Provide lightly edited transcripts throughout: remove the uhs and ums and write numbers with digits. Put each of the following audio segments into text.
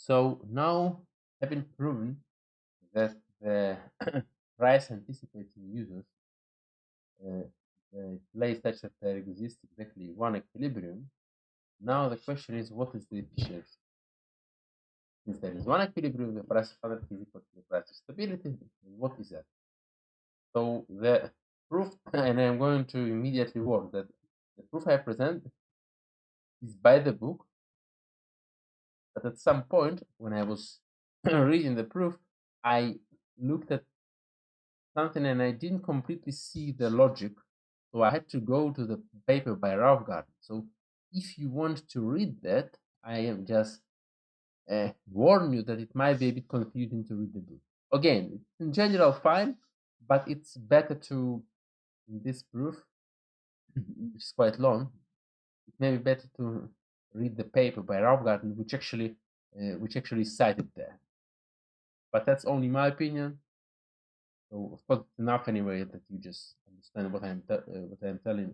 So now, having proven that the price anticipating users place such that there exists exactly one equilibrium, now the question is, what is the efficiency? Since there is one equilibrium, the price of anarchy is equal to the price of stability. What is that? So the proof, and I'm going to immediately warn that the proof I present is by the book, but at some point when I was reading the proof, I looked at something and I didn't completely see the logic. So I had to go to the paper by Raufgard. So if you want to read that, I am just warn you that it might be a bit confusing to read the book. Again, it's in general fine, but it's better to, in this proof, which is quite long, it may be better to read the paper by Raufgarten, which actually is cited there. But that's only my opinion. So of course, it's enough anyway that you just understand what I'm telling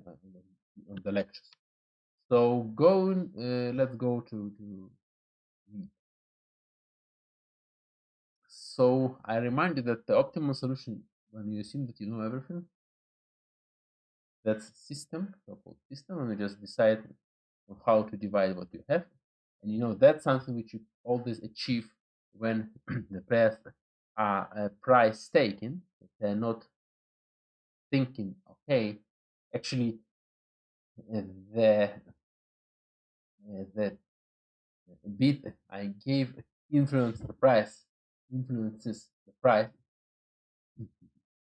on the lectures. So let's go to read. So I remind you that the optimal solution, when you assume that you know everything, that's system, so-called system, and you just decide on how to divide what you have. And you know that's something which you always achieve when the players are price taking. They're not thinking, okay, actually the the bid I gave influences the price.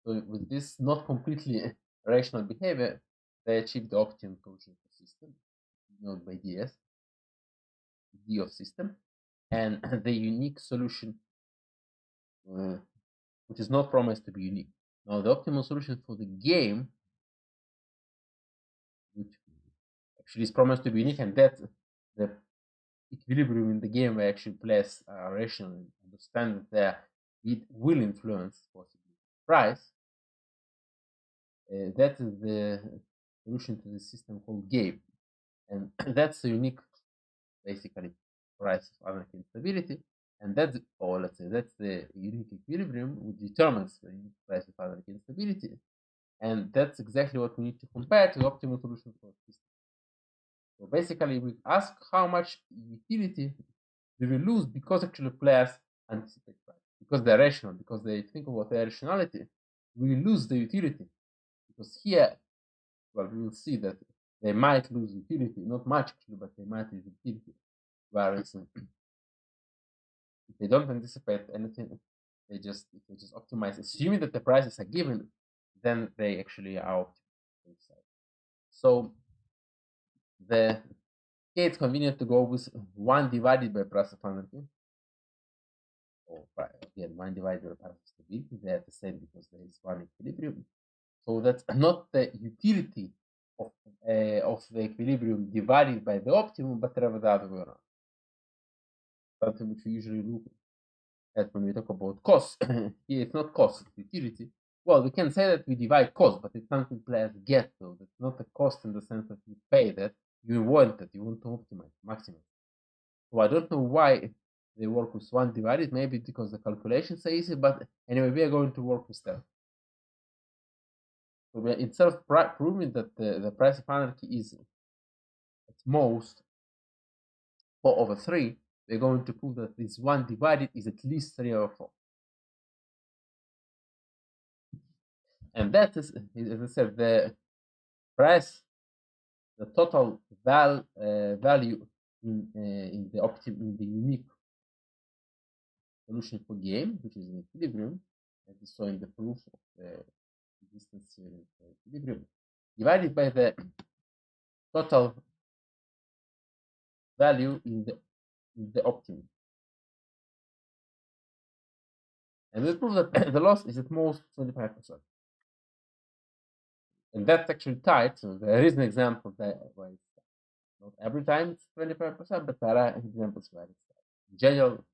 So with this not completely rational behavior, they achieve the optimum solution of the system, known by DS, D of system, and the unique solution, which is not promised to be unique. Now, the optimal solution for the game, which actually is promised to be unique, and that the equilibrium in the game where actually players are rational and understand that their bid will influence possibly price. That is the solution to the system called game, and that's a unique, basically, price of anarchy instability, and that's, or let's say that's the unique equilibrium which determines the unique price of anarchy instability, and that's exactly what we need to compare to the optimal solution for the system. So basically, we ask how much utility do we lose because actually players anticipate price, because they're rational, because they think about their rationality. We lose the utility because here, well, we will see that they might lose utility, not much actually, but they might lose utility. Whereas if they don't anticipate anything, they just optimize, assuming that the prices are given, then they actually are optimal. So it's convenient to go with 1 divided by price of anarchy, or again 1 divided by price of stability. They are the same because there is one equilibrium. So that's not the utility of the equilibrium divided by the optimum, but rather the other way around. Something which we usually look at when we talk about cost. Here it's not cost, it's utility. Well, we can say that we divide cost, but it's something players get, though. That's not a cost in the sense that you pay that. You want that. You want to optimize, maximize. So I don't know why they work with 1 divided. Maybe because the calculations are easy, but anyway, we are going to work with that. So we are, instead of proving that the price of anarchy is at most 4/3, we're going to prove that this 1 divided is at least 3/4. And that is, as I said, the price, the total value in the unique solution for game, which is an equilibrium, as we saw in the proof of the existence theory of equilibrium, divided by the total value in the optimum. And we prove that the loss is at most 25%. And that's actually tight. So there is an example that where it's not every time it's 25%, but there are examples where it's tight. In general,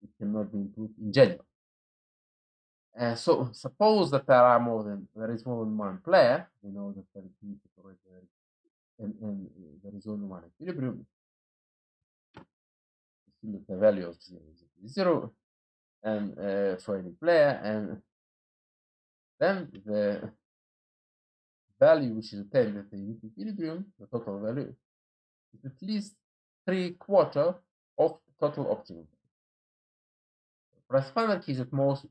it cannot be improved in general. So suppose that there is more than one player. We know that there is and there is only one equilibrium. assume that the value of 0 is 0 and for any player, and then the value which is obtained at the equilibrium, the total value, is at least 3/4 of total optimum. Price final key is at most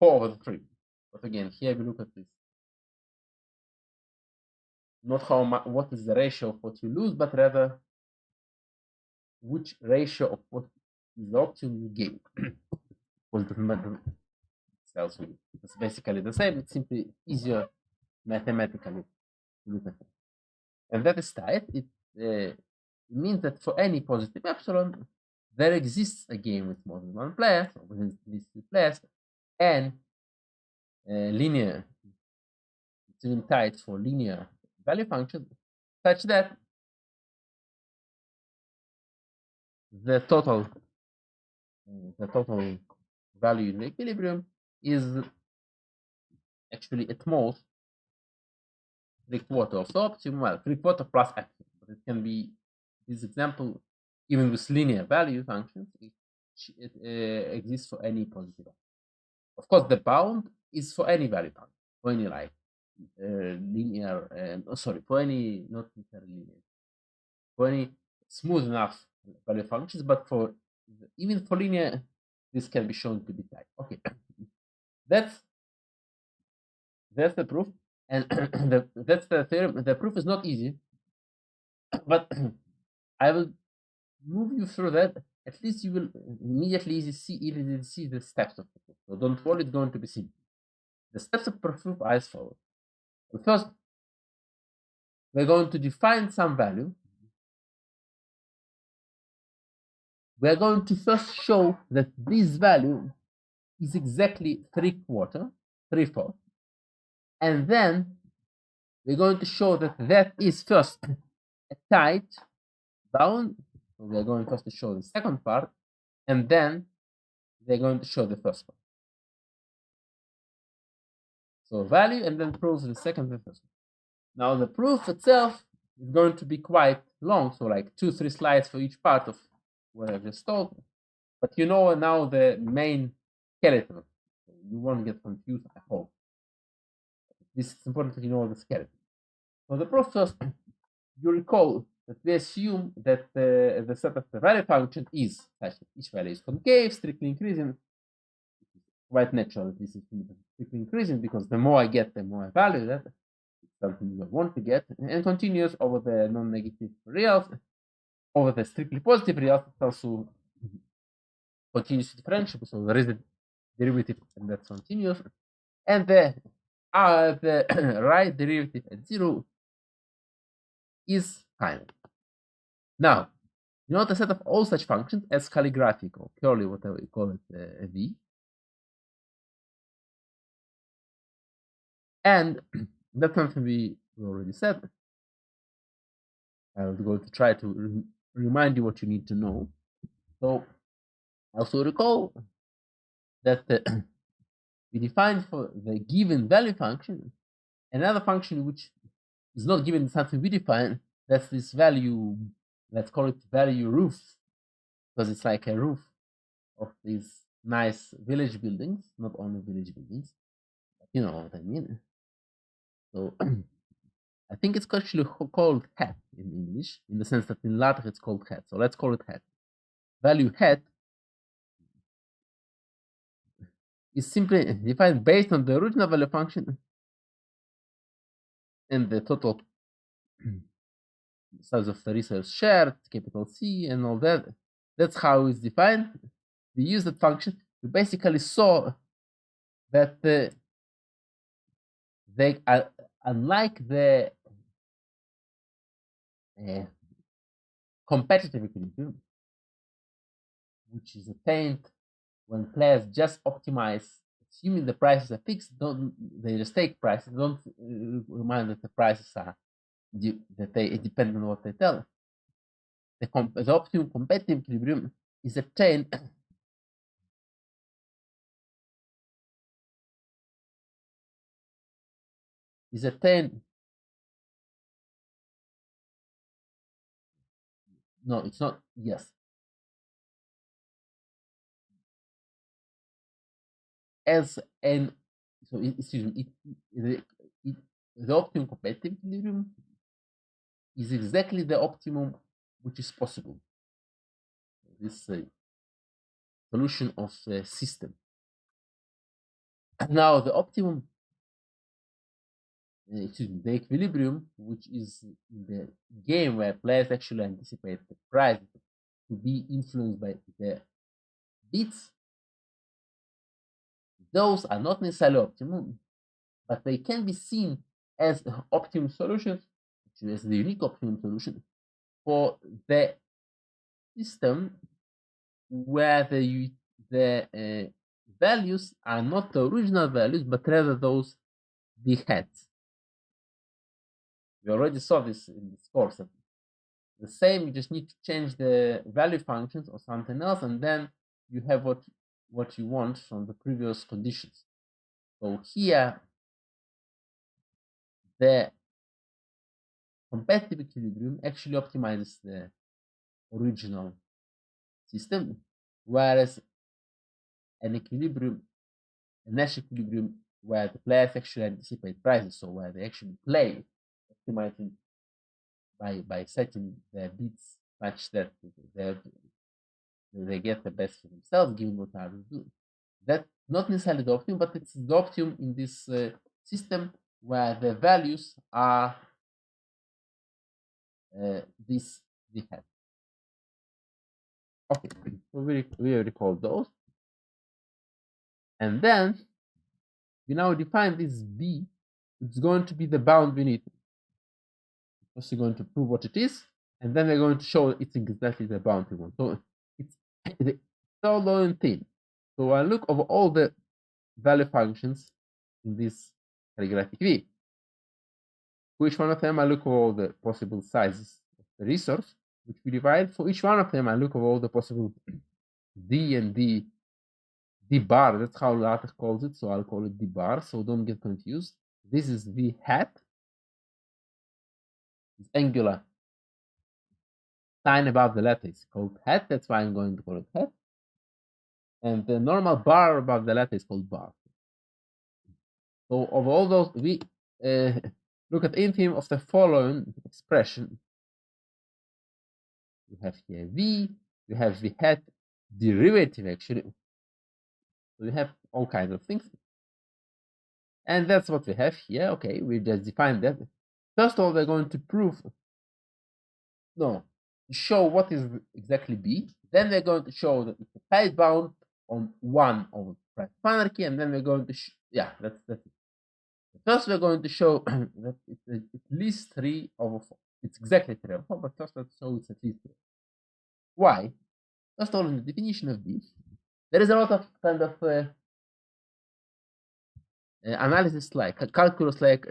4/3. But again, here we look at this. Not how much, what is the ratio of what you lose, but rather which ratio of what is the optimum you gain. Because the matter tells you it's basically the same. It's simply easier mathematically to look at it. And that is tight. It means that for any positive epsilon, there exists a game with more than one player, so within these two players, and linear. It's even tight for linear value function, such that the total value in the equilibrium is actually at most 3/4 of the optimum. Well, 3/4 plus epsilon, but it can be this example even with linear value functions. It exists for any positive. Of course, the bound is for any value function, for any like linear. Sorry, for any not necessarily linear, for any smooth enough value functions, but for even for linear, this can be shown to be tight. Okay, that's the proof, and that's the theorem. The proof is not easy, but I will move you through that. At least you will immediately see the steps of the proof. So don't worry, it's going to be simple. The steps of proof are as follows. First, we're going to define some value. We're going to first show that this value is exactly 3/4, and then we're going to show that that is first a tight bound. So we're going first to show the second part, and then they're going to show the first part. So value and then proof the second and first. Now the proof itself is going to be quite long, so like 2-3 slides for each part of what I've just told. But you know now the main skeleton. You won't get confused, I hope. This is important that you know the skeleton. So the proof first, you recall that we assume that the set of the value function is such that each value is concave, strictly increasing. Quite natural. This is strictly increasing because the more I get, the more I value that. It's something you want to get, and continues over the non-negative reals, over the strictly positive reals. It's also continuous differentiable, so there is a derivative, and that's continuous. And the right derivative at 0 is finite. Now, you know the set of all such functions as calligraphic, or purely whatever you call it, a V. And that's something we already said. I'm going to try to remind you what you need to know. So, also recall that we defined for the given value function another function which is not given something we define. That's this value. Let's call it value roof, because it's like a roof of these nice village buildings, not only village buildings, but you know what I mean. So I think it's actually called hat in English, in the sense that in Latin it's called hat. So let's call it hat. Value hat is simply defined based on the original value function and the total size of the resource shared, capital C, and all that. That's how it's defined. We use that function. We basically saw that they are unlike the competitive equilibrium, which is attained when players just optimize, assuming the prices are fixed. They just take prices. Don't remind that the prices are that they depend on what they tell. The optimum competitive equilibrium is attained No, it's not. Yes. As an so excuse me, the optimum competitive equilibrium is exactly the optimum which is possible. This solution of the system. Now the optimum, excuse me, the equilibrium, which is the game where players actually anticipate the price to be influenced by the bits. Those are not necessarily optimum, but they can be seen as optimum solutions, actually as the unique optimum solution for the system where the values are not the original values, but rather those we had. We already saw this in this course. The same, you just need to change the value functions or something else, and then you have what you want from the previous conditions. So here, the competitive equilibrium actually optimizes the original system, whereas an equilibrium, a Nash equilibrium, where the players actually anticipate prices, so where they actually play, optimizing by setting their bits such that they get the best for themselves, given what others do. That's not necessarily the optimum, but it's the optimum in this system where the values are this we have. Okay, so we recall those. And then we now define this B. It's going to be the bound we need. First, we're going to prove what it is, and then we're going to show it's exactly the bound we want. So it's the following thing. So I look over all the value functions in this calligraphic V. For each one of them, I look over all the possible sizes of the resource, which we divide. For each one of them, I look over all the possible D and D bar. That's how LaTeX calls it, so I'll call it D bar, so don't get confused. This is V hat. It's angular sign above the letter is called hat. That's why I'm going to call it hat. And the normal bar above the letter is called bar. So of all those, we look at anything of the following expression. You have here V, you have the hat derivative actually. So you have all kinds of things. And that's what we have here. Okay, we just defined that. First of all, we're going to prove, no, show what is exactly B. Then we're going to show that it's a tight bound on one of price anarchy, and then we're going to, yeah, that's it. First, we're going to show that it's at least 3 over 4. It's exactly 3 over 4, but first let's show it's at least 3. Why? First of all, in the definition of B, there is a lot of kind of analysis like calculus like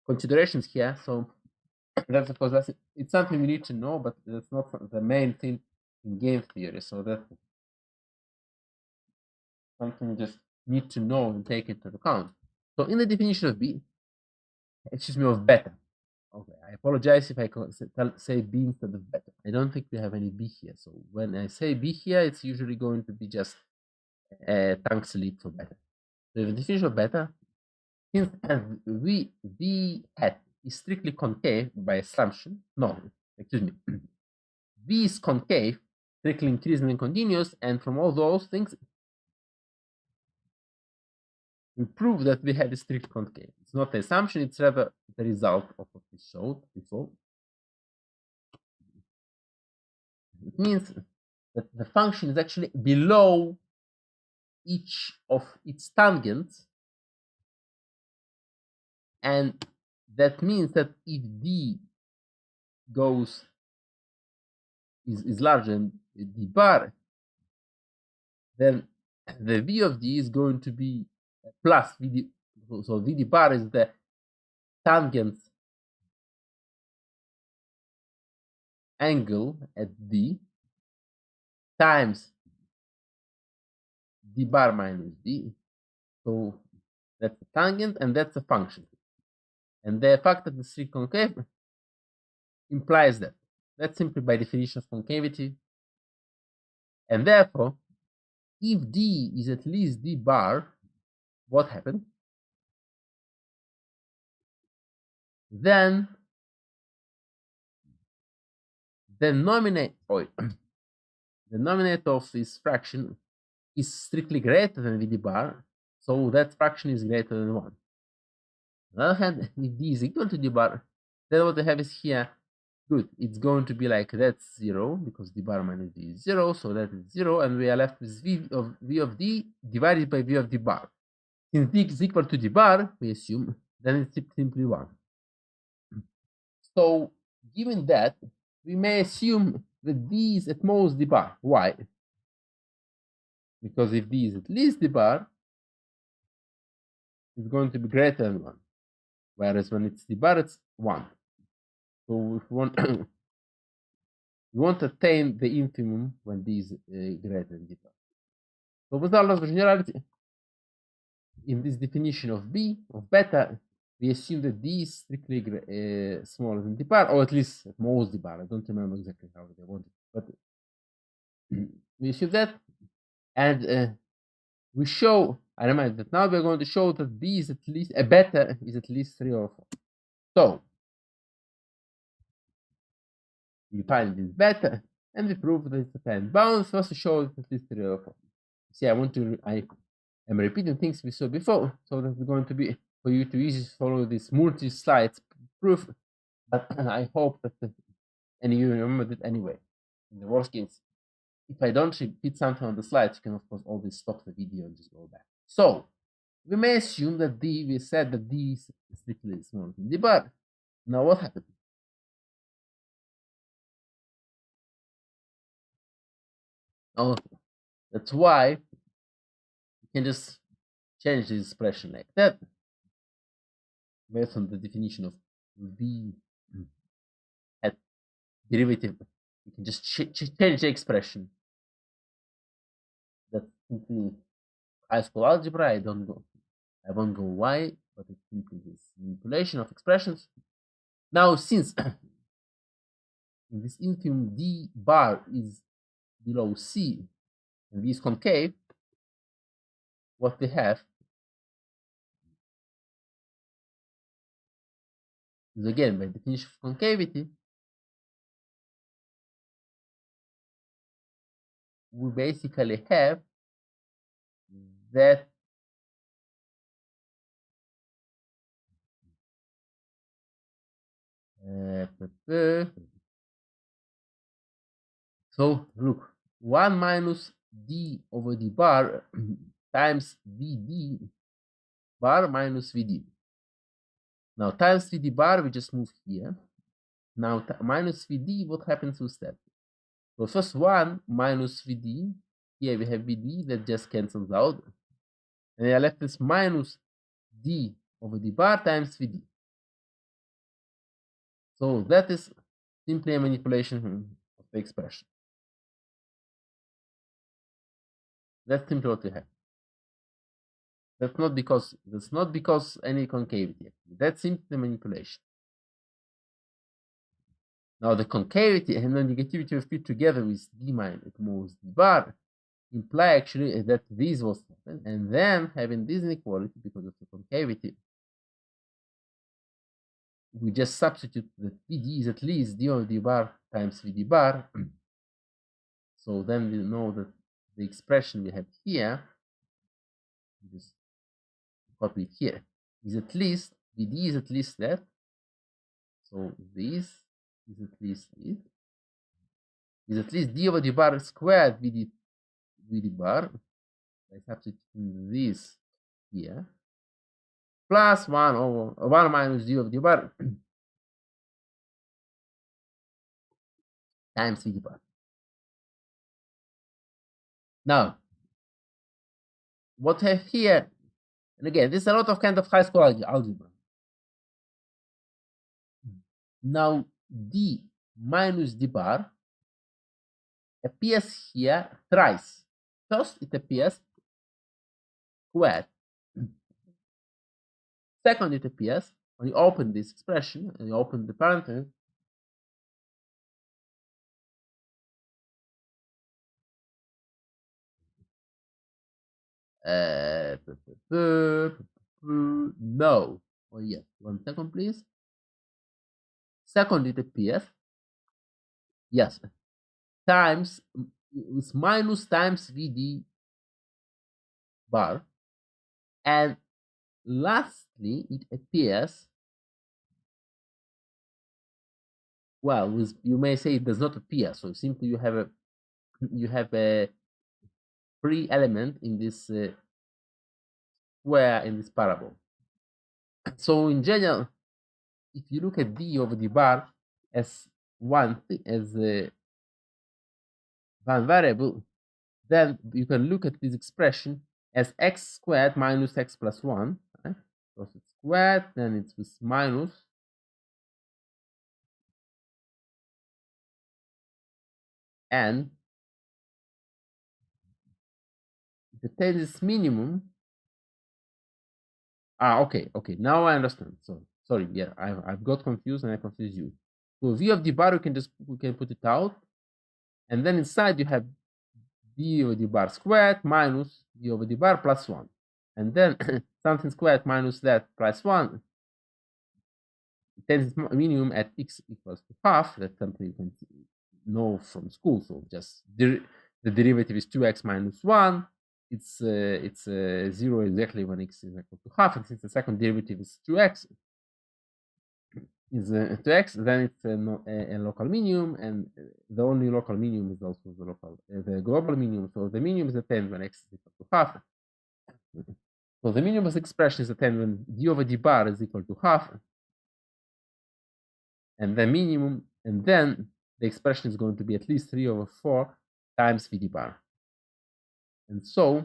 considerations here. So that's of course it's something we need to know, but that's not the main thing in game theory. So that's something we just need to know and take into account. So in the definition of B, excuse me, of beta. Okay, I apologize if I say B instead of beta. I don't think we have any B here. So when I say B here, it's usually going to be just a tongue slip for beta. So the definition of beta, since V hat is strictly concave by assumption, no, excuse me, V is concave, strictly increasing and continuous, and from all those things, we prove that we had a strict concave. It's not the assumption, it's rather the result of what we showed before. It means that the function is actually below each of its tangents, and that means that if D is larger than D bar, then the V of D is going to be plus VD. So VD bar is the tangent angle at D times D bar minus D. So that's the tangent and that's the function. And the fact that the strict concave implies that. That's simply by definition of concavity. And therefore, if D is at least D bar, what happened? Then the denominator of this fraction is strictly greater than VD bar, so that fraction is greater than 1. On the other hand, if D is equal to D bar, then what I have is here, good, it's going to be like that's 0, because D bar minus D is 0, so that is 0, and we are left with V of D divided by V of D bar. Since D is equal to D bar, we assume, then it's simply 1. So, given that, we may assume that D is at most D bar. Why? Because if D is at least D bar, it's going to be greater than 1. Whereas when it's D bar, it's 1. So if we want, we want to attain the infimum when D is greater than D bar. So with our laws of generality, in this definition of B, of beta, we assume that D is strictly smaller than D bar, or at least at most D bar. I don't remember exactly how they want it, but we assume that, and we show, I remind that now we're going to show that B is at least, a beta is at least 3 or 4. So, we find this beta, and we prove that it's a time bound. First to show that at least 3 or 4. See, I am repeating things we saw before, so that it's going to be for you to easily follow this multi-slides proof, but I hope that, and you remember it anyway. In the worst case, if I don't repeat something on the slides, you can of course always stop the video and just go back. So, we may assume that D, we said that D is strictly smaller than D bar. Now what happened? Oh, that's why you can just change the expression like that based on the definition of V at derivative. You can just change the expression. That's simply high school algebra. I won't go why, but it's simply this manipulation of expressions. Now, since in this infimum D bar is below C and V is concave, what we have is, again, by definition of concavity, we basically have that so look, 1 minus D over D bar times VD bar minus VD. Now times VD bar, we just move here. Now minus VD, what happens with that? So first 1 minus VD, here we have VD, that just cancels out. And we are left with minus D over D bar times VD. So that is simply a manipulation of the expression. That's simply what we have. That's not because any concavity. That's simply manipulation. Now the concavity and the negativity of P together with D minus at most D bar imply actually that this was happened, and then having this inequality because of the concavity, we just substitute that VD is at least D over D bar times VD bar. So then we know that the expression we have here, just copy it here, is at least, VD is at least that. So this is at least it. Is at least D over D bar squared VD bar by substituting this here, plus 1 over 1 minus D over D bar times VD bar. Now, what I have here, and again, this is a lot of kind of high school algebra. Now, D minus D bar appears here thrice. First, it appears squared. Second, it appears when you open this expression and you open the parenthesis, No. Oh yes. 1 second, please. Second is the PS. Yes. Times with minus times VD bar. And lastly, it appears, well, with, you may say it does not appear. So simply you have a free element in this square in this parable. So in general, if you look at d over d bar as one variable, then you can look at this expression as x squared minus x plus 1. Right? So it's squared, then it's with minus and if it takes this minimum. Okay. Now I understand. So sorry, yeah, I've got confused and I confused you. So v of d bar, we can put it out, and then inside you have d over d bar squared minus d over d bar plus 1. And then something squared minus that plus 1. It takes minimum at x equals to half. That's something you can know from school. So just the derivative is 2x minus 1. It's 0 exactly when x is equal to half. And since the second derivative is 2x, is 2x, then it's a local minimum, and the only local minimum is also the global minimum. So the minimum is attained when x is equal to half. So the minimum expression is attained when d over d bar is equal to half, and the minimum, and then the expression is going to be at least 3 over 4 times vd bar. And so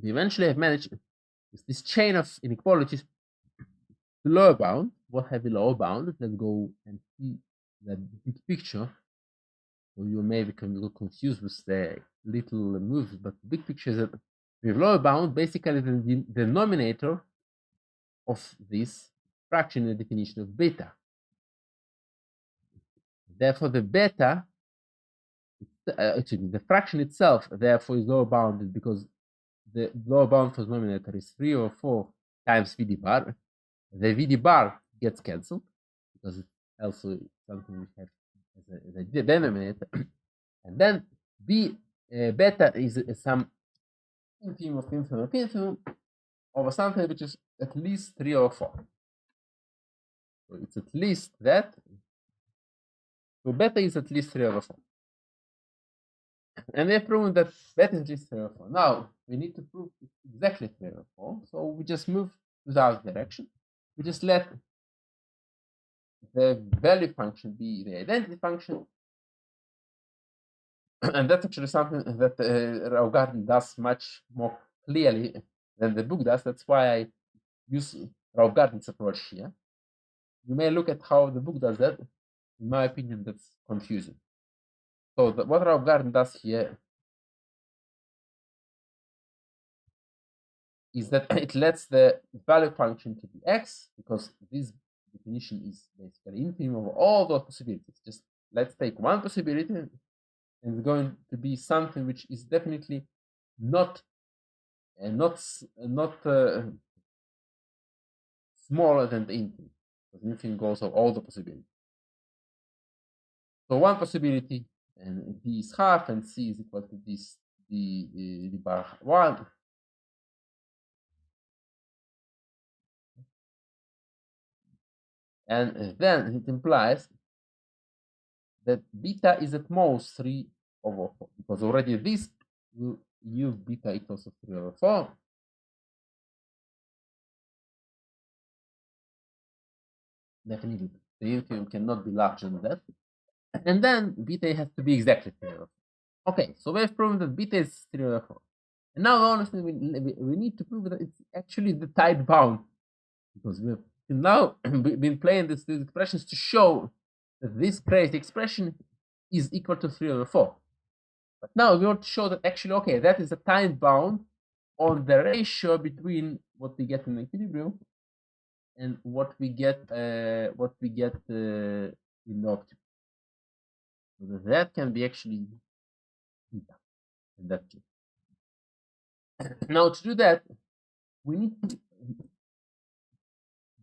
we eventually have managed with this chain of inequalities the lower bound. What have we lower bound? Let's go and see the big picture. So you may become confused with the little moves, but the big picture is that with lower bound, basically the denominator of this fraction in the definition of beta. Therefore, the beta, the fraction itself, therefore, is lower bounded because the lower bound for the denominator is 3 over 4 times VD bar. The VD bar gets cancelled because it's also something we have as a denominator. And then beta is some infimum of infimum of infimum over something which is at least 3 over 4. So it's at least that. So beta is at least 3 over 4. And we have proven that beta is at least 3 over 4. Now we need to prove it's exactly 3 over 4. So we just move without direction. We just let the value function be the identity function. And that's actually something that Raugardin does much more clearly than the book does. That's why I use Raugardin's approach here. You may look at how the book does that. In my opinion, that's confusing. So what Raugardin does here is that it lets the value function to be x, because this definition is basically infimum of all those possibilities. Just let's take one possibility, and it's going to be something which is definitely not smaller than the infimum, because infimum goes of all the possibilities. So one possibility, and d is half, and c is equal to this d bar 1. And then it implies that beta is at most 3 over 4, because already this will yield beta equals to 3 over 4. Definitely, the infimum cannot be larger than that. And then beta has to be exactly 3 over 4. Okay, so we've proven that beta is 3 over 4. And now, honestly, we need to prove that it's actually the tight bound, because we've now been playing these expressions to show that this crazy expression is equal to 3 over 4. But now we want to show that actually, okay, that is a time bound on the ratio between what we get in equilibrium and what we get in the optimum. So that can be actually beta. in that case. Now, to do that, we need to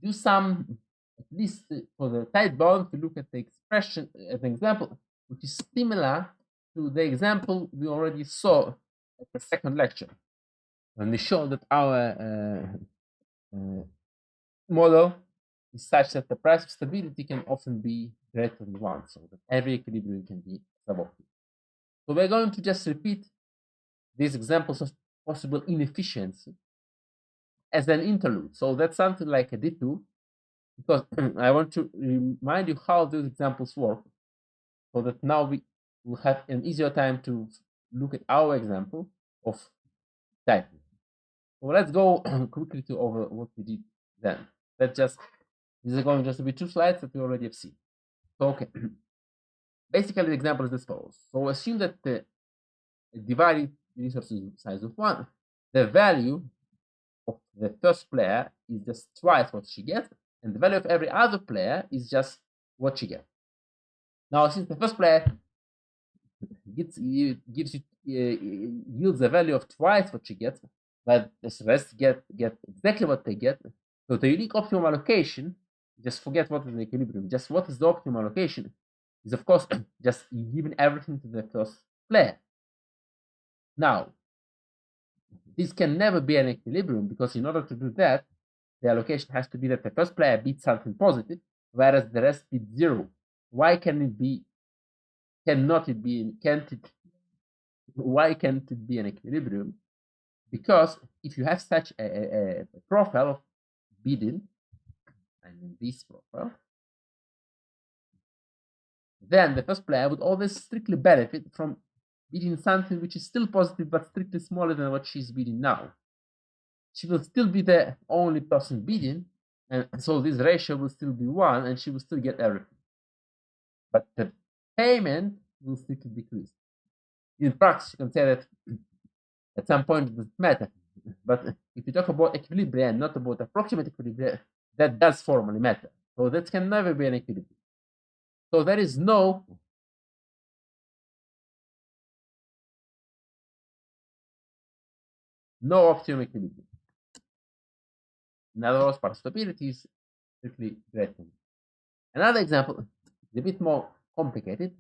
do some, at least for the tight bond, to look at the expression as an example, which is similar to the example we already saw at the second lecture, when we showed that our model is such that the price of stability can often be greater than 1, so that every equilibrium can be suboptimal. So we're going to just repeat these examples of possible inefficiency as an interlude. So that's something like a detour, because I want to remind you how those examples work, so that now we will have an easier time to look at our example of tightening. So let's go quickly to over what we did then. These are going just to be 2 slides that we already have seen. So, okay. Basically, the example is as follows. So assume that the divided resources size of 1, the value of the first player is just twice what she gets, and the value of every other player is just what she gets. Now, since the first player yields a value of twice what she gets, but the rest get exactly what they get. So the unique optimum allocation, just forget what is the equilibrium, just what is the optimum allocation, is of course just giving everything to the first player. Now, this can never be an equilibrium, because in order to do that, the allocation has to be that the first player beats something positive, whereas the rest beats 0. Why can it be? Cannot it be? Can't it? Why can't it be an equilibrium? Because if you have such a profile of bidding, I mean this profile, then the first player would always strictly benefit from bidding something which is still positive but strictly smaller than what she's bidding now. She will still be the only person bidding, and so this ratio will still be 1, and she will still get everything. But the payment will strictly decrease. In practice, you can say that at some point it doesn't matter. But if you talk about equilibrium and not about approximate equilibrium, that does formally matter. So that can never be an equilibrium. So there is no optimum equilibrium. In other words, part stability is strictly greater. Another example is a bit more complicated,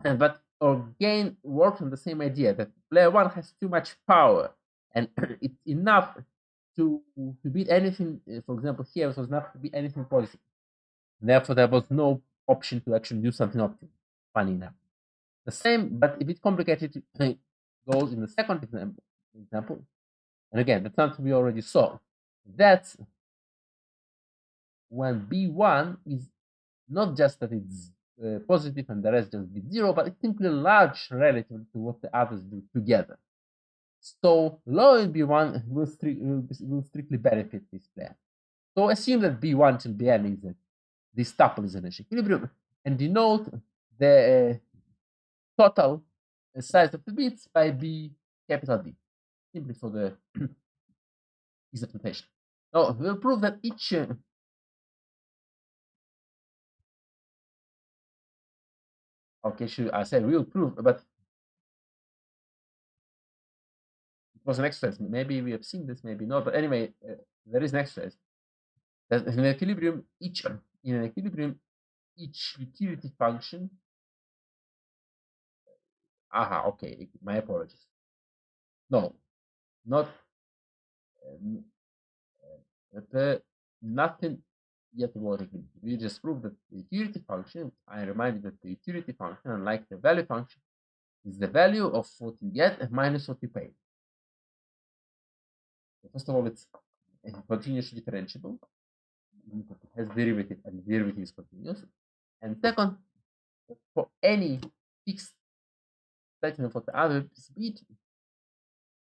but again works on the same idea that player 1 has too much power, and it's enough to beat anything. For example, here it was enough to beat anything positive. Therefore, there was no option to actually do something optimal. Funny enough. The same, but a bit complicated, goes in the second example. And again, that's something we already saw. That's when B1 is not just that it's positive and the rest just be 0, but it's simply large relative to what the others do together. So low in B1 will strictly benefit this player. So assume that B1 till Bn is this tuple is an equilibrium, and denote the total size of the bits by B capital B, simply for the ease of notation. Now we'll prove that each okay, I said we'll prove, but it was an exercise. Maybe we have seen this, maybe not. But anyway, there is an exercise. That in an equilibrium, each utility function. Okay, my apologies. No, not nothing yet about equilibrium. We just proved that the utility function. I reminded that the utility function, unlike the value function, is the value of what you get minus what you pay. So first of all, it's continuously differentiable. It has derivative, and the derivative is continuous. And second, for any fixed statement for the other speed,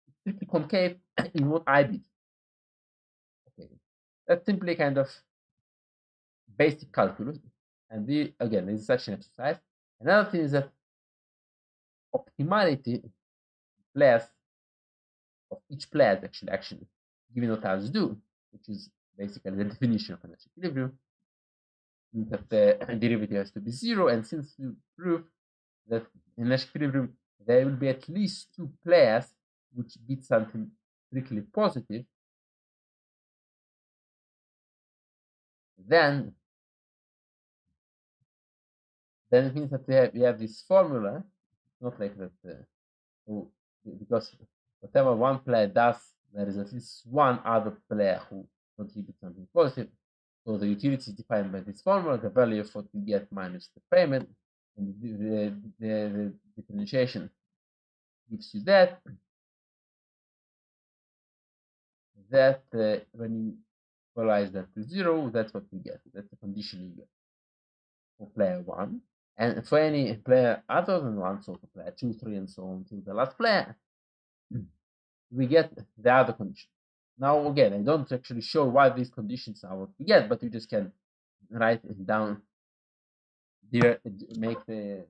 it's strictly concave in what I bid. Okay, that's simply kind of basic calculus. And again, this is such an exercise. Another thing is that optimality players of each player actually given what others do, which is basically the definition of an equilibrium, means that the derivative has to be 0. And since we prove that in an equilibrium there will be at least two players which bid something strictly positive, then it means that we have this formula. It's not like that, because whatever one player does, there is at least one other player who contributes something positive. So the utility is defined by this formula, the value of what you get minus the payment, and the differentiation gives you that when you equalize that to 0, that's what you get. That's the condition you get for player 1. And for any player other than 1, so for player 2, 3, and so on to the last player, we get the other condition. Now, again, I don't actually show why these conditions are what we get, but you just can write it down, make the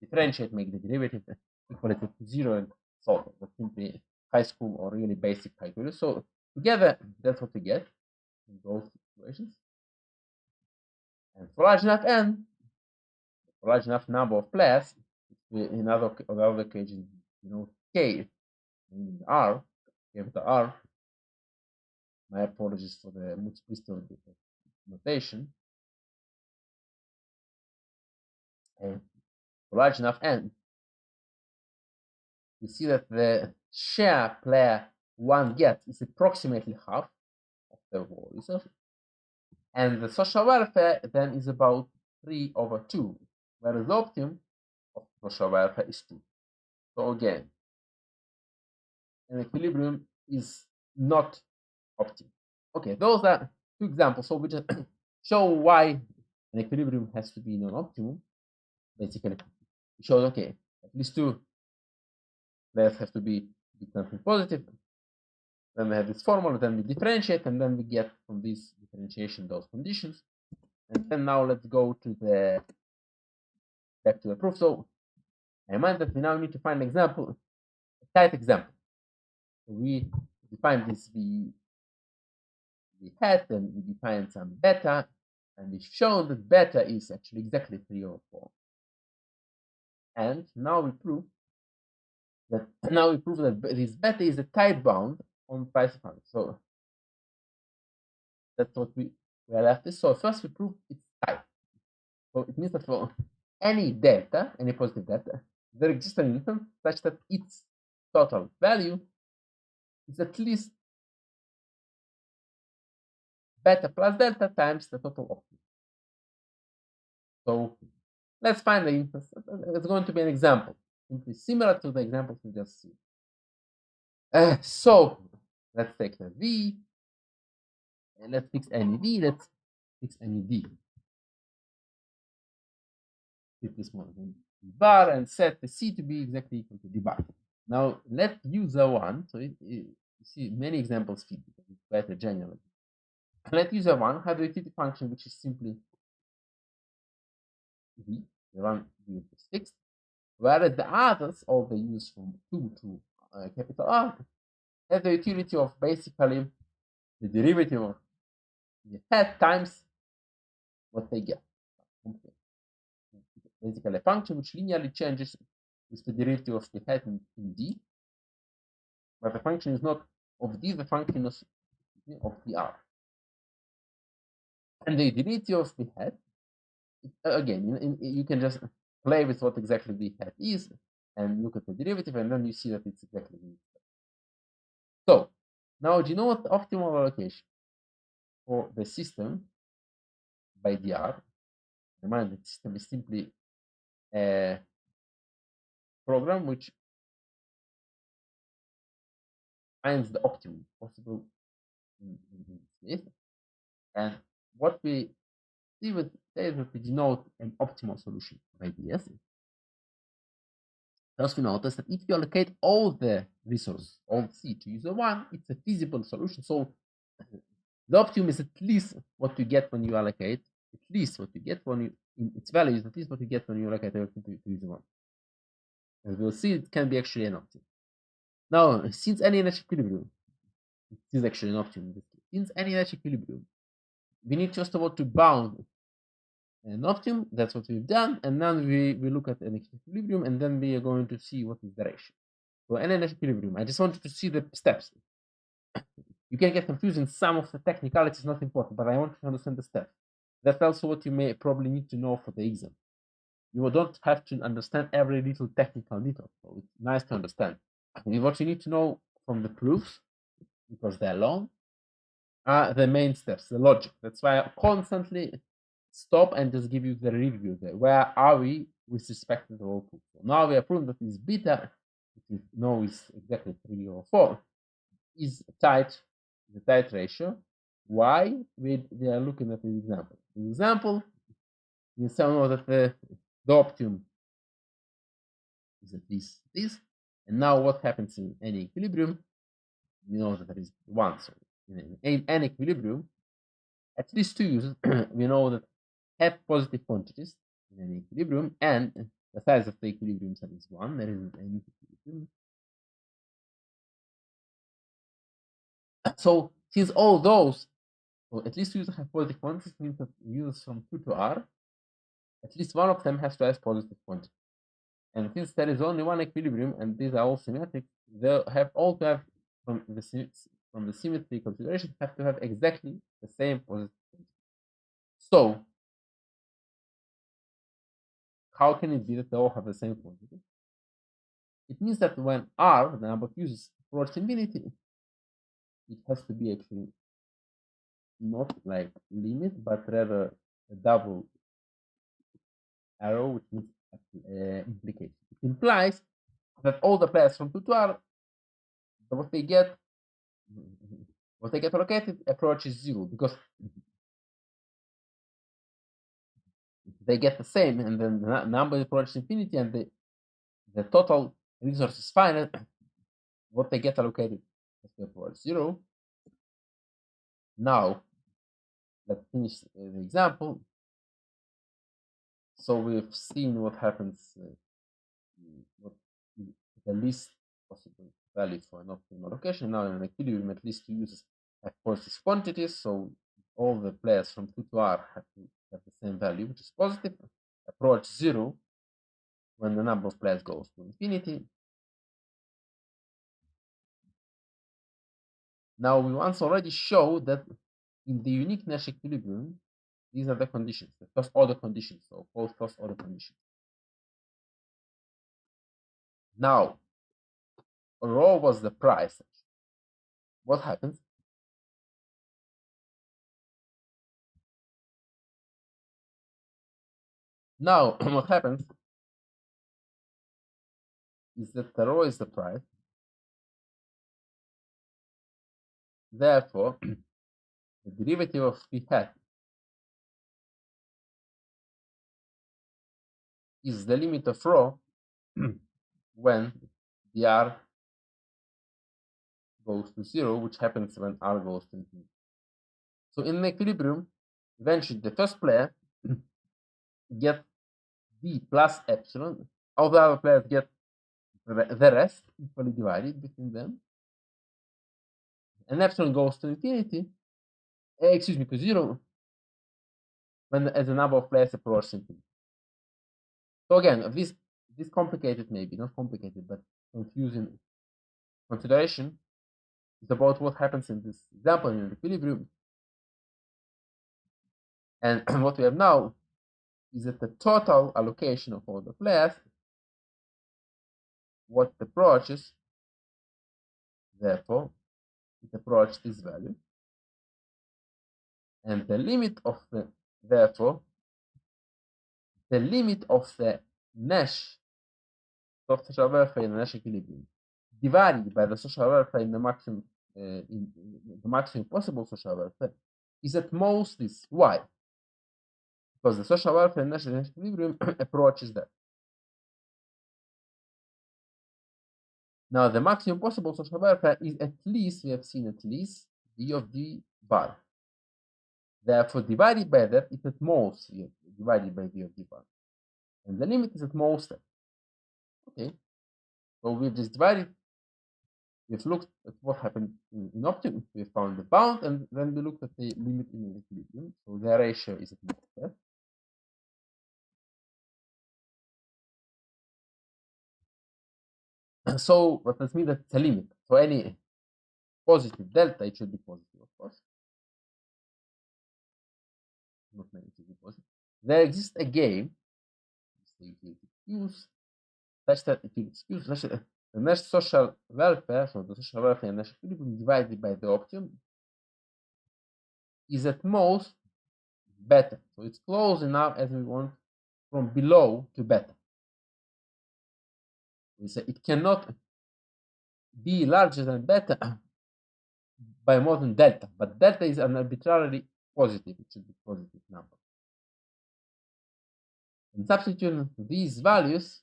differentiate, make the derivative equal to 0, and solve it. That's simply high school or really basic calculus. So together, that's what we get in both situations. And for large enough n, for large enough number of players, in other occasions, k, meaning r, capital R. My apologies for the multiplicity of the notation. And for large enough n, we see that the share player 1 gets is approximately half of the whole resource. And the social welfare then is about 3/2, whereas the optimum of social welfare is 2. So again, an equilibrium is not optimum. Okay, those are two examples. So we just show why an equilibrium has to be non-optimum. Basically, it shows, okay, at least two players have to be something positive. Then we have this formula, then we differentiate, and then we get from this differentiation those conditions. And then now let's go to back to the proof. So I remind that we now need to find an example, a tight example. So we define this v hat, and we define some beta, and we've shown that beta is actually exactly 3/4. And now we prove that this beta is a tight bound on price of function. So that's what we are left with. So first we prove it's tight. So it means that for any delta, any positive delta, there exists an instance such that its total value is at least beta plus delta times the total optimum. So let's find the instance. It's going to be an example, simply similar to the examples we just see. So let's take the v, and let's fix any v. Let's fix any d. Keep this one d bar and set the c to be exactly equal to d bar. Now let user 1. So you see many examples fit because it's quite a general. Let user 1 have a utility function which is simply v. The one is fixed, whereas the others, all the use from 2 to capital R, have the utility of basically the derivative of the hat times what they get. Basically a function which linearly changes with the derivative of the hat in D, but the function is not of D, the function is of the R. And the derivative of the hat, again, you can just play with what exactly the hat is and look at the derivative, and then you see that it's exactly the same. So now, do you know what the optimal allocation for the system by dr? Remind the system is simply a program which finds the optimum possible in this case. And what we see with say that we denote an optimal solution by ds. First, we notice that if you allocate all the resources of C to user 1, it's a feasible solution. So the optimum is at least what you get when you allocate, at least what you get when you, in its value is at least what you get when you allocate everything to user 1. As we'll see, it can be actually an optimum. Now, since any energy equilibrium, it is actually an optimum in this case. Since any energy equilibrium, we need first of all to bound an optimum. That's what we've done. And now we look at an equilibrium, and then we are going to see what is the ratio. So in an equilibrium, I just wanted to see the steps. You can get confused in some of the technicalities, not important, but I want you to understand the steps. That's also what you may probably need to know for the exam. You don't have to understand every little technical detail. So it's nice to understand. What you need to know from the proofs, because they're long, are the main steps, the logic. That's why I constantly stop and just give you the review there. Where are we with respect to the whole proof? So now we have proven that this beta, which we know is exactly 3 or 4, is tight, the tight ratio. Why? We are looking at the example. The example, you know that the optimum is at this, and now what happens in any equilibrium? We know that there is one. So in any equilibrium, at least two uses, we know that have positive quantities in an equilibrium, and the size of the equilibrium set is 1. There isn't any equilibrium. So since all those, so at least users have positive quantities, means that users from Q to R, at least one of them has to have positive quantity. And since there is only one equilibrium, and these are all symmetric, they have all to have from the symmetry consideration have to have exactly the same positive quantity. So how can it be that they all have the same quantity? It means that when R, the number of users, approaches infinity, it has to be actually not like limit, but rather a double arrow, which means implication. It implies that all the players from 2 to R, what they get allocated approaches 0, because they get the same, and then the number approaches infinity, and the total resource is finite. What they get allocated has to approach 0. Now, let's finish the example. So we've seen what happens, what the least possible value for an optimal allocation. Now in an equilibrium, at least two users have positive quantities, so all the players from 2 to R have to have the same value, which is positive. Approach 0 when the number of players goes to infinity. Now we once already showed that in the unique Nash equilibrium, these are the conditions, the first order conditions, so called first order conditions. Now, rho was the price. What happens? Now, what happens is that the rho is the price. Therefore, the derivative of phi hat is the limit of rho when the R goes to 0, which happens when R goes to infinity. So in an equilibrium, eventually the first player gets D plus epsilon. All the other players get the rest equally divided between them. And epsilon goes to infinity, to 0, when as the number of players approaches infinity. So again, this complicated, maybe not complicated, but confusing consideration is about what happens in this example in the equilibrium. And what we have now is that the total allocation of all the players, what approaches, therefore, it approaches this value. And the limit of the, therefore, the limit of the Nash of social welfare in the Nash equilibrium divided by the social welfare in the maximum possible social welfare is at most this. Why? Because the social welfare in Nash equilibrium approaches that. Now the maximum possible social welfare is at least, we have seen at least d of d bar. Therefore, divided by that, it's at most divided by d of d bar. And the limit is at most. Okay. So we've just divided. We've looked at what happened in optimum. We found the bound, and then we looked at the limit in the equilibrium. So the ratio is at most. So what does mean that it's a limit. So any positive delta, it should be positive, of course. Not many, it should be positive. There exists a game, use such that it is used such that the Nash social welfare, so the social welfare and Nash equilibrium divided by the optimum is at most beta. So it's close enough as we want from below to beta. We say it cannot be larger than beta by more than delta, but delta is an arbitrarily positive. It should be positive number. And substitute these values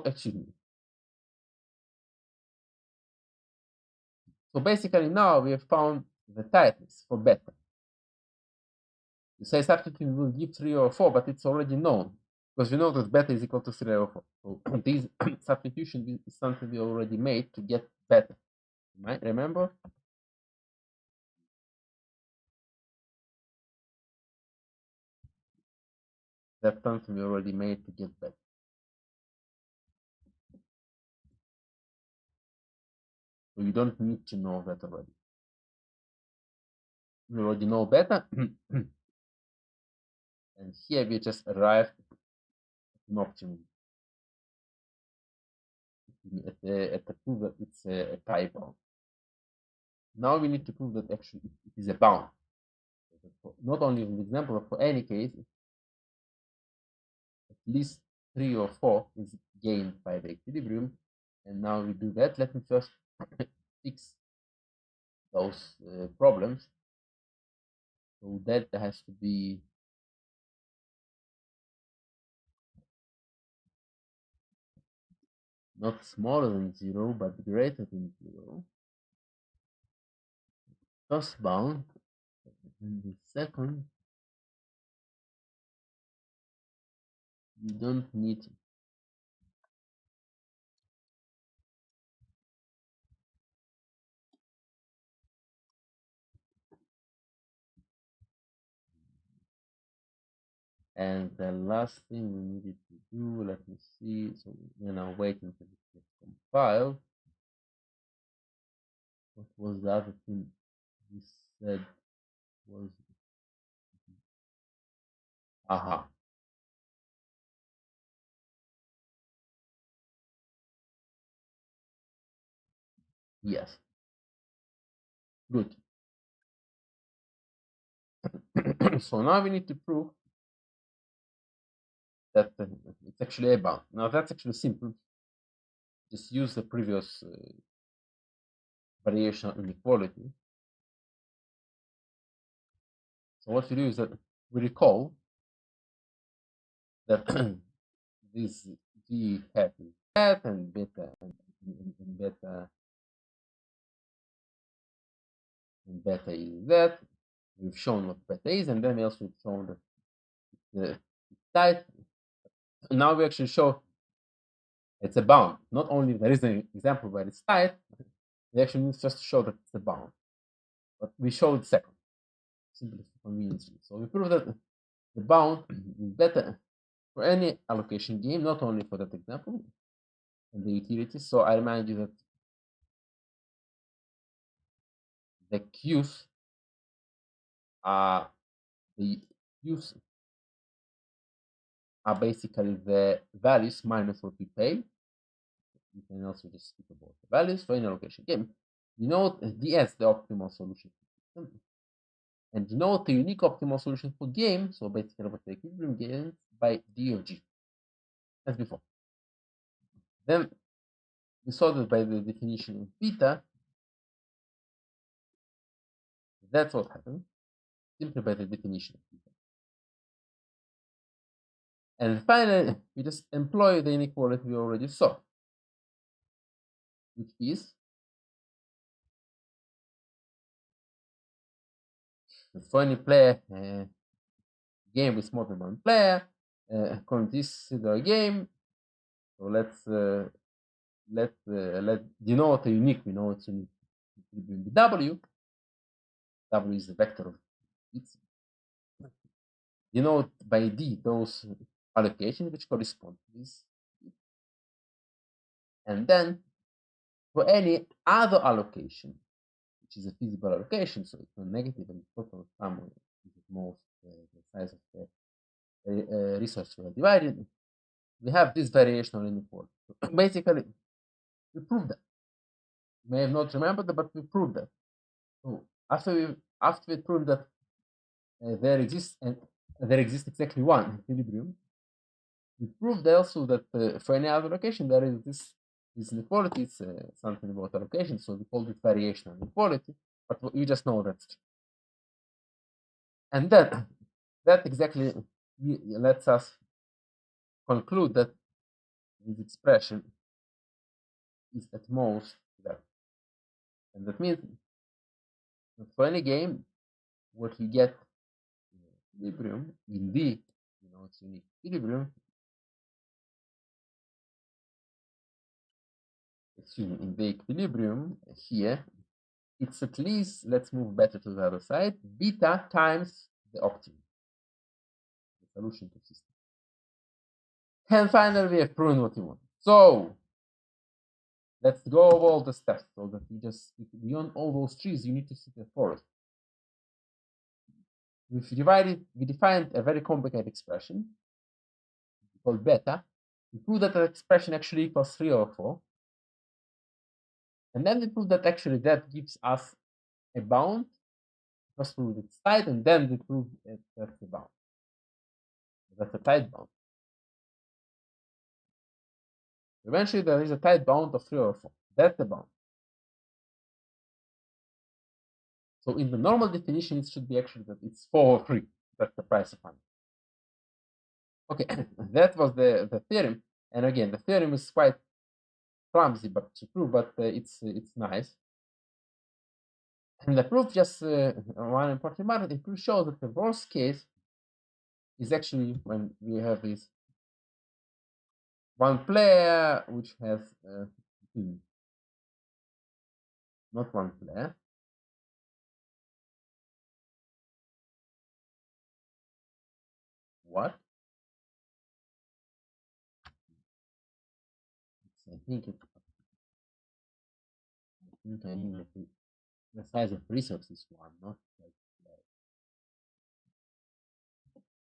excuse me. So basically now we have found the tightness for beta. You say substituting will give 3 or 4, but it's already known because we know that beta is equal to 3 or 4. So this substitution is something we already made to get beta. Right? Remember? That's something we already made to get beta. So you don't need to know that already. You already know beta. And here we just arrived at an optimum. At the proof that it's a pi bound. Now we need to prove that actually it is a bound. Not only in the example, but for any case, at least 3 or 4 is gained by the equilibrium. And now we do that. Let me first fix those problems. So delta has to be not smaller than 0, but greater than 0. First bound. And the second, you don't need and the last thing we needed to do, let me see, so we're now waiting for this to compile. What was the other thing we said was aha. Yes. Good. So now we need to prove that it's actually a bound. Now that's actually simple. Just use the previous variational inequality. So what we do is that we recall that this g hat is that and beta and beta is that. We've shown what beta is, and then we also shown that the tight. Now we actually show it's a bound. Not only there is an example where it's tight, we actually need just to show that it's a bound. But we showed second, simply for convenience. So we prove that the bound is better for any allocation game, not only for that example and the utility. So I remind you that the Q's are basically the values minus what we pay. You can also just speak about the values for any allocation game. You know DS, the optimal solution for system. And you know the unique optimal solution for game, so basically what the equilibrium gains by D of G, as before. Then we saw that by the definition of beta, that's what happened, simply by the definition of beta. And finally, we just employ the inequality we already saw, which is that for any player game with more than one player, consider a game. So let's denote a unique. We know it's unique. W. W is the vector of bits. denote by D those allocations which correspond to this. And then for any other allocation, which is a feasible allocation, so it's not negative and total sum is at most the size of the resource we are divided, we have this variational inequality. So basically, we proved that. You may have not remembered that, but we proved that. So after we proved that there exists exactly one equilibrium, we proved also that for any other location there is this inequality. It's something about allocation, so we called it variational inequality. But you just know that. And then that exactly lets us conclude that this expression is at most that. And that means that for any game, what you get in equilibrium in D, it's unique equilibrium, excuse me, in the equilibrium here, it's at least, let's move better to the other side, beta times the optimum, the solution to system. And finally, we have proven what we want. So let's go over all the steps so that we just, beyond all those trees, you need to see the forest. We defined a very complicated expression called beta. We proved that the expression actually equals 3 over 4. And then we proved that actually that gives us a bound. First proved it's tight, and then we proved that's a bound. That's a tight bound. Eventually, there is a tight bound of 3 over 4. That's the bound. So in the normal definition, it should be actually that it's 4 over 3. That's the price of money. Okay, that was the theorem. And again, the theorem is quite clumsy but to prove, but it's nice. And the proof, just one important matter, the proof shows that the worst case is actually when we have this one player which has not one player. What? I think I mean that the size of resources is one, not like that.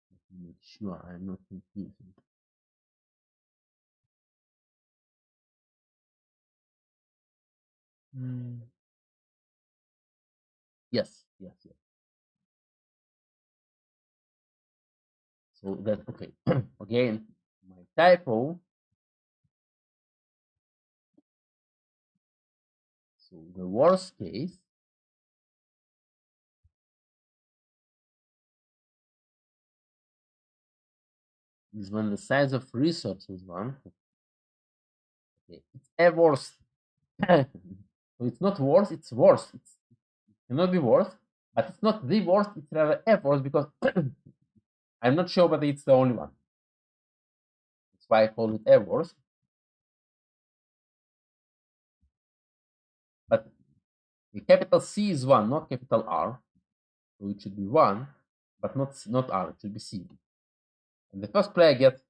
Let me make sure I'm not confusing. Yes. So that, okay, again, my typo. So the worst case is when the size of resource is 1. Okay, it's a worst. So it's not worse, it's worse. It cannot be worse, but it's not the worst, it's rather a worst, because I'm not sure whether it's the only one. That's why I call it a worst. But the capital C is 1, not capital R. So it should be 1, but not R, it should be C. And the first player gets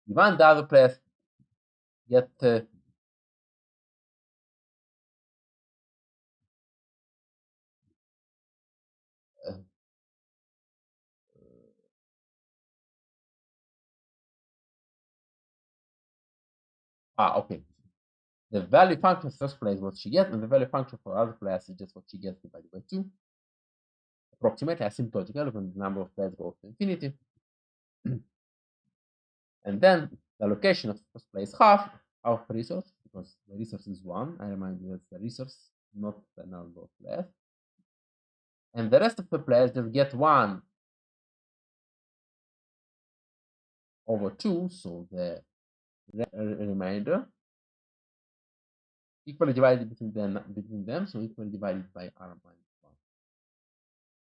1, the other players get okay. The value function for first player is what she gets, and the value function for other players is just what she gets divided by 2. Approximately asymptotical when the number of players goes to infinity. And then the allocation of the first player is half of resource, because the resource is 1. I remind you that's the resource, not the number of players. And the rest of the players just get 1 over 2, so the remainder equally divided between them, so equally divided by R minus 1.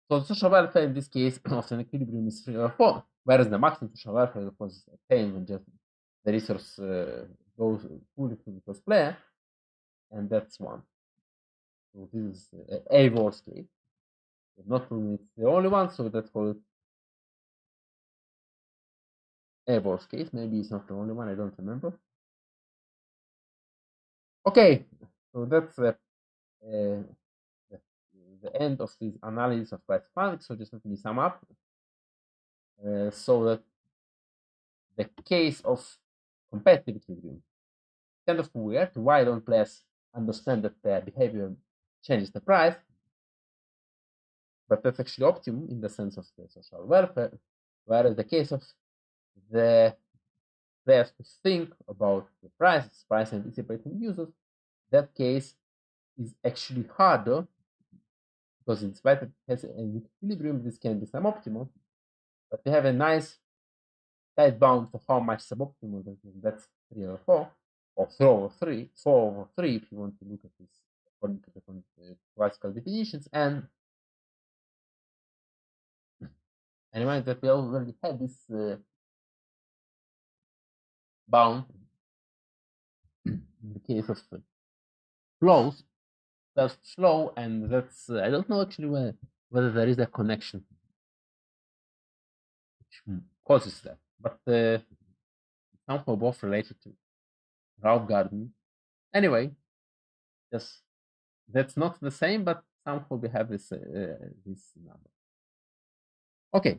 So the social welfare in this case of an equilibrium is 3 over 4, whereas the maximum social welfare of course is attained when just the resource goes fully to the first player, and that's 1. So this is a worst case. Not only it's the only one, so that's called a worst case. Maybe it's not the only one. I don't remember. Okay, so that's the end of this analysis of price panic. So just let me sum up. So that the case of competitive equilibrium kind of weird. Why don't players understand that their behavior changes the price? But that's actually optimum in the sense of the social welfare. Whereas the case of the players who think about the price anticipating users, that case is actually harder because in spite of it has an equilibrium, this can be suboptimal, but they have a nice tight bound for how much suboptimal that is. That's 3 over 4, or 4 over 3, 4 over 3 if you want to look at this according to the classical definitions. And I remind that we already had this bound in the case of flows. That's flow, and that's I don't know actually whether there is a connection which causes that, but somehow both related to Ralph Garden. Anyway, just that's not the same, but somehow we have this this number. Okay,